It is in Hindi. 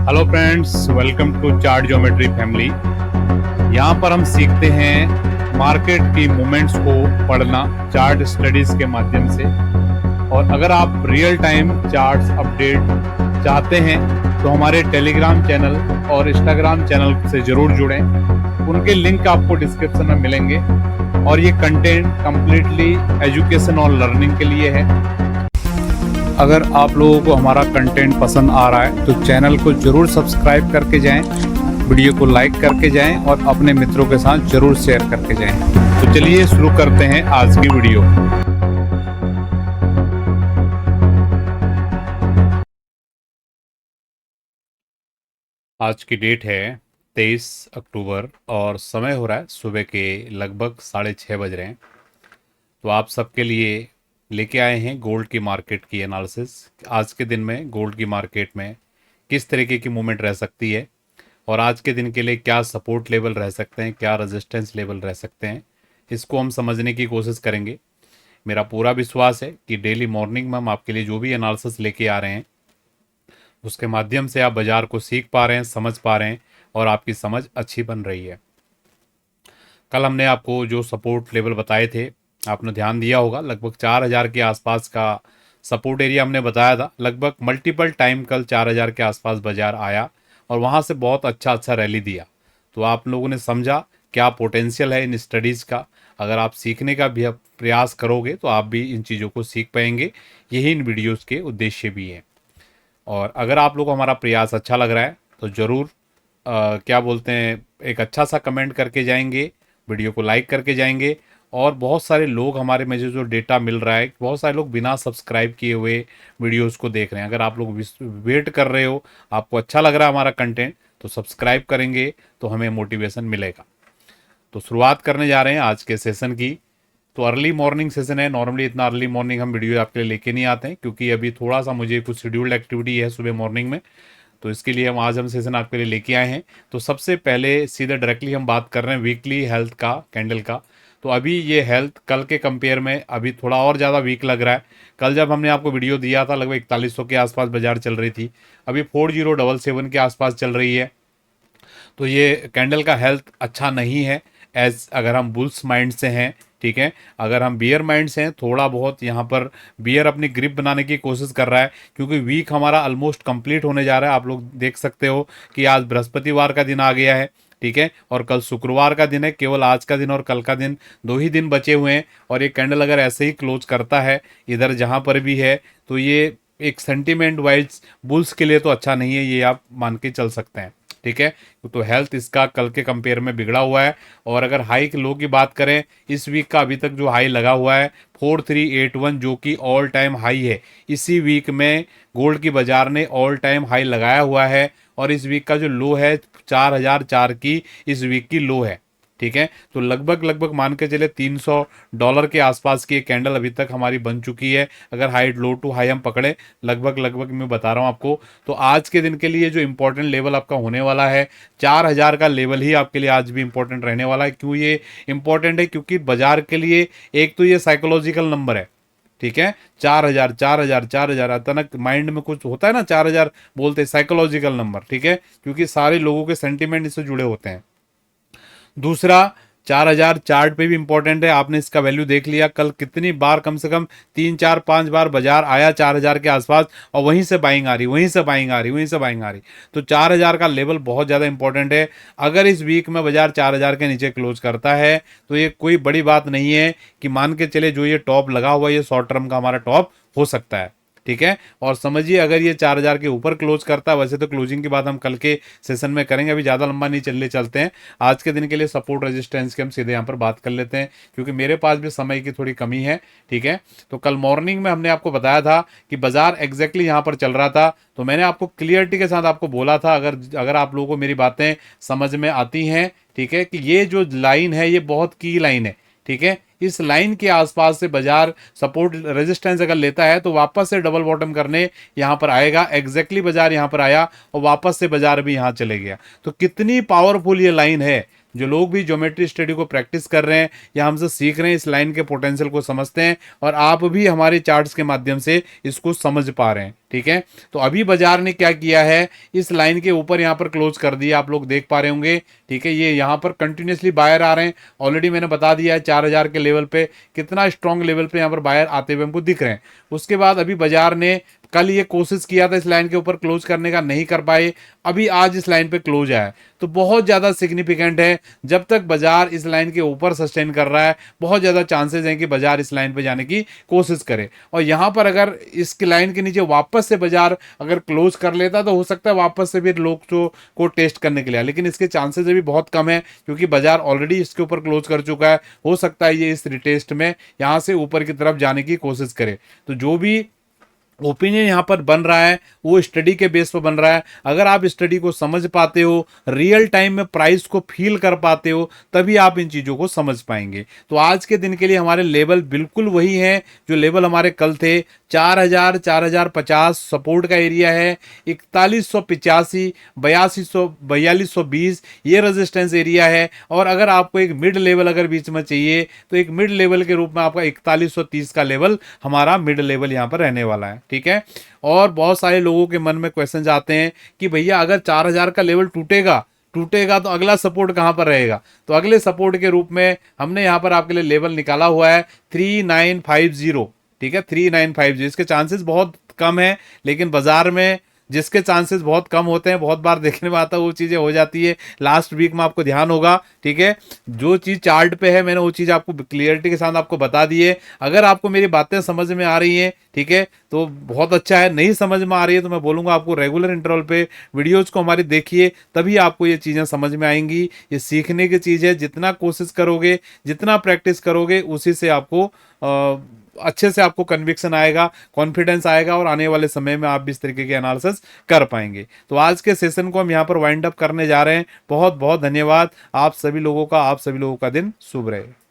Hello friends, welcome to chart geometry family. यहाँ पर हम सीखते हैं मार्केट की मूवमेंट्स को पढ़ना चार्ट स्टडीज के माध्यम से। और अगर आप रियल टाइम चार्ट्स अपडेट चाहते हैं तो हमारे टेलीग्राम चैनल और इंस्टाग्राम चैनल से जरूर जुड़ें। उनके लिंक आपको डिस्क्रिप्शन में मिलेंगे और ये कंटेंट कंप्लीटली एजुकेशन और लर्निंग के लिए है। अगर आप लोगों को हमारा कंटेंट पसंद आ रहा है तो चैनल को जरूर सब्सक्राइब करके जाएं, वीडियो को लाइक करके जाएं और अपने मित्रों के साथ जरूर शेयर करके जाएं। तो चलिए शुरू करते हैं आज की वीडियो। आज की डेट है 23 अक्टूबर और समय हो रहा है सुबह के लगभग 6:30 बज रहे हैं। तो आप सबके लिए लेके आए हैं गोल्ड की मार्केट की एनालिसिस। आज के दिन में गोल्ड की मार्केट में किस तरीके की मूवमेंट रह सकती है और आज के दिन के लिए क्या सपोर्ट लेवल रह सकते हैं, क्या रेजिस्टेंस लेवल रह सकते हैं, इसको हम समझने की कोशिश करेंगे। मेरा पूरा विश्वास है कि डेली मॉर्निंग में हम आपके लिए जो भी एनालिसिस लेके आ रहे हैं उसके माध्यम से आप बाजार को सीख पा रहे हैं, समझ पा रहे हैं और आपकी समझ अच्छी बन रही है। कल हमने आपको जो सपोर्ट लेवल बताए थे, आपने ध्यान दिया होगा, लगभग 4000 के आसपास का सपोर्ट एरिया हमने बताया था। लगभग मल्टीपल टाइम कल 4000 के आसपास बाजार आया और वहाँ से बहुत अच्छा रैली दिया। तो आप लोगों ने समझा क्या पोटेंशियल है इन स्टडीज़ का। अगर आप सीखने का भी प्रयास करोगे तो आप भी इन चीज़ों को सीख पाएंगे। यही इन वीडियोज़ के उद्देश्य भी हैं। और अगर आप लोगों को हमारा प्रयास अच्छा लग रहा है तो ज़रूर क्या बोलते हैं, एक अच्छा सा कमेंट करके जाएंगे, वीडियो को लाइक करके जाएंगे। और बहुत सारे लोग हमारे में जो डेटा मिल रहा है, बहुत सारे लोग बिना सब्सक्राइब किए हुए वीडियोस को देख रहे हैं। अगर आप लोग वेट कर रहे हो, आपको अच्छा लग रहा है हमारा कंटेंट, तो सब्सक्राइब करेंगे तो हमें मोटिवेशन मिलेगा। तो शुरुआत करने जा रहे हैं आज के सेशन की। तो अर्ली मॉर्निंग सेशन है। नॉर्मली इतना अर्ली मॉर्निंग हम वीडियो आपके लिए लेके नहीं आते हैं क्योंकि अभी थोड़ा सा मुझे कुछ शेड्यूल्ड एक्टिविटी है सुबह मॉर्निंग में। तो इसके लिए हम सेशन आपके लिए लेके आए हैं। तो सबसे पहले सीधे डायरेक्टली हम बात कर रहे हैं वीकली हेल्थ का, कैंडल का। तो अभी ये हेल्थ कल के कंपेयर में अभी थोड़ा और ज़्यादा वीक लग रहा है। कल जब हमने आपको वीडियो दिया था लगभग 4100 के आसपास बाजार चल रही थी, अभी 4077 के आसपास चल रही है। तो ये कैंडल का हेल्थ अच्छा नहीं है एज अगर हम बुल्स माइंड से हैं। ठीक है, अगर हम बियर माइंड से हैं, थोड़ा बहुत यहाँ पर बियर अपनी ग्रिप बनाने की कोशिश कर रहा है क्योंकि वीक हमारा ऑलमोस्ट कंप्लीट होने जा रहा है। आप लोग देख सकते हो कि आज बृहस्पतिवार का दिन आ गया है। ठीक है, और कल शुक्रवार का दिन है। केवल आज का दिन और कल का दिन, 2 ही दिन बचे हुए हैं। और ये कैंडल अगर ऐसे ही क्लोज करता है इधर जहाँ पर भी है तो ये एक सेंटीमेंट वाइज बुल्स के लिए तो अच्छा नहीं है, ये आप मान के चल सकते हैं। ठीक है, तो हेल्थ इसका कल के कंपेयर में बिगड़ा हुआ है। और अगर हाई लो की बात करें, इस वीक का अभी तक जो हाई लगा हुआ है 4381 जो कि ऑल टाइम हाई है। इसी वीक में गोल्ड की बाजार ने ऑल टाइम हाई लगाया हुआ है और इस वीक का जो लो है 4004 की इस वीक की लो है। ठीक है, तो लगभग लगभग मान के चले $300 के आसपास की एक कैंडल अभी तक हमारी बन चुकी है। अगर हाई लो टू हाई हम पकड़े, लगभग लगभग मैं बता रहा हूँ आपको। तो आज के दिन के लिए जो इंपॉर्टेंट लेवल आपका होने वाला है 4000 का लेवल ही आपके लिए आज भी इंपॉर्टेंट रहने वाला है। क्यों ये इंपॉर्टेंट है? क्योंकि बाजार के लिए एक तो ये साइकोलॉजिकल नंबर है। ठीक है, 4000 4000 4000 अचानक माइंड में कुछ होता है ना, 4000 बोलते हैं साइकोलॉजिकल नंबर। ठीक है, क्योंकि सारे लोगों के सेंटिमेंट इससे जुड़े होते हैं। दूसरा, 4000 चार्ट पे भी इंपॉर्टेंट है। आपने इसका वैल्यू देख लिया, कल कितनी बार, कम से कम 3 4 5 बार बाजार आया 4000 के आसपास और वहीं से बाइंग आ रही, वहीं से बाइंग आ रही, वहीं से बाइंग आ रही। तो 4000 का लेवल बहुत ज़्यादा इंपॉर्टेंट है। अगर इस वीक में बाजार 4000 के नीचे क्लोज करता है तो ये कोई बड़ी बात नहीं है कि मान के चले जो ये टॉप लगा हुआ है ये शॉर्ट टर्म का हमारा टॉप हो सकता है। ठीक है, और समझिए अगर ये 4000 के ऊपर क्लोज करता है, वैसे तो क्लोजिंग की बात हम कल के सेशन में करेंगे, अभी ज़्यादा लंबा नहीं चलते हैं। आज के दिन के लिए सपोर्ट रेजिस्टेंस की हम सीधे यहाँ पर बात कर लेते हैं क्योंकि मेरे पास भी समय की थोड़ी कमी है। ठीक है, तो कल मॉर्निंग में हमने आपको बताया था कि बाजार एग्जैक्टली यहाँ पर चल रहा था। तो मैंने आपको क्लियरिटी के साथ आपको बोला था, अगर आप लोगों को मेरी बातें समझ में आती हैं, ठीक है, कि ये जो लाइन है ये बहुत की लाइन है। ठीक है, इस लाइन के आसपास से बाजार सपोर्ट रेजिस्टेंस अगर लेता है तो वापस से डबल बॉटम करने यहां पर आएगा। एग्जैक्टली बाजार यहां पर आया और वापस से बाजार भी यहां चले गया। तो कितनी पावरफुल ये लाइन है जो लोग भी ज्योमेट्री स्टडी को प्रैक्टिस कर रहे हैं या हमसे सीख रहे हैं, इस लाइन के पोटेंशियल को समझते हैं और आप भी हमारे चार्ट्स के माध्यम से इसको समझ पा रहे हैं। ठीक है, तो अभी बाजार ने क्या किया है, इस लाइन के ऊपर यहाँ पर क्लोज कर दिया, आप लोग देख पा रहे होंगे। ठीक है, ये यहाँ पर कंटिन्यूसली बायर आ रहे हैं। ऑलरेडी मैंने बता दिया है 4000 के लेवल पे कितना स्ट्रॉन्ग लेवल पे यहाँ पर बायर आते हुए हमको दिख रहे हैं। उसके बाद अभी बाजार ने कल ये कोशिश किया था इस लाइन के ऊपर क्लोज करने का, नहीं कर पाए, अभी आज इस लाइन पे क्लोज आया, तो बहुत ज़्यादा सिग्निफिकेंट है। जब तक बाजार इस लाइन के ऊपर सस्टेन कर रहा है, बहुत ज़्यादा चांसेस हैं कि बाजार इस लाइन पे जाने की कोशिश करे। और यहाँ पर अगर इस लाइन के नीचे वापस से बाजार अगर क्लोज कर लेता तो हो सकता है वापस से भी लोग को टेस्ट करने के लिए, लेकिन इसके चांसेस अभी बहुत कम है क्योंकि बाजार ऑलरेडी इसके ऊपर क्लोज कर चुका है। हो सकता है ये इस रिटेस्ट में यहाँ से ऊपर की तरफ जाने की कोशिश करे। तो जो भी ओपिनियन यहाँ पर बन रहा है वो स्टडी के बेस पर बन रहा है। अगर आप स्टडी को समझ पाते हो, रियल टाइम में प्राइस को फील कर पाते हो, तभी आप इन चीज़ों को समझ पाएंगे। तो आज के दिन के लिए हमारे लेवल बिल्कुल वही हैं जो लेवल हमारे कल थे। 4000, 4050 सपोर्ट का एरिया है। 4185, 4220 ये रेजिस्टेंस एरिया है। और अगर आपको एक मिड लेवल अगर बीच में चाहिए तो एक मिड लेवल के रूप में आपका 4130 का लेवल हमारा मिड लेवल यहाँ पर रहने वाला है। ठीक है, और बहुत सारे लोगों के मन में क्वेश्चन आते हैं कि भैया अगर 4000 का लेवल टूटेगा तो अगला सपोर्ट कहां पर रहेगा। तो अगले सपोर्ट के रूप में हमने यहां पर आपके लिए लेवल निकाला हुआ है 3950। ठीक है, 3950। इसके चांसेस बहुत कम है, लेकिन बाजार में जिसके चांसेस बहुत कम होते हैं, बहुत बार देखने में आता है वो चीज़ें हो जाती है। लास्ट वीक में आपको ध्यान होगा। ठीक है, जो चीज़ चार्ट पे है मैंने वो चीज़ आपको क्लियरिटी के साथ आपको बता दी है। अगर आपको मेरी बातें समझ में आ रही हैं, ठीक है, तो बहुत अच्छा है। नहीं समझ में आ रही है तो मैं बोलूँगा आपको रेगुलर इंटरवल पे वीडियोज़ को हमारी देखिए, तभी आपको ये चीज़ें समझ में आएंगी। ये सीखने की चीज़ है, जितना कोशिश करोगे, जितना प्रैक्टिस करोगे, उसी से आपको अच्छे से आपको कन्विक्शन आएगा, कॉन्फिडेंस आएगा और आने वाले समय में आप भी इस तरीके के एनालिसिस कर पाएंगे। तो आज के सेशन को हम यहाँ पर वाइंड अप करने जा रहे हैं। बहुत बहुत धन्यवाद आप सभी लोगों का। आप सभी लोगों का दिन शुभ रहे।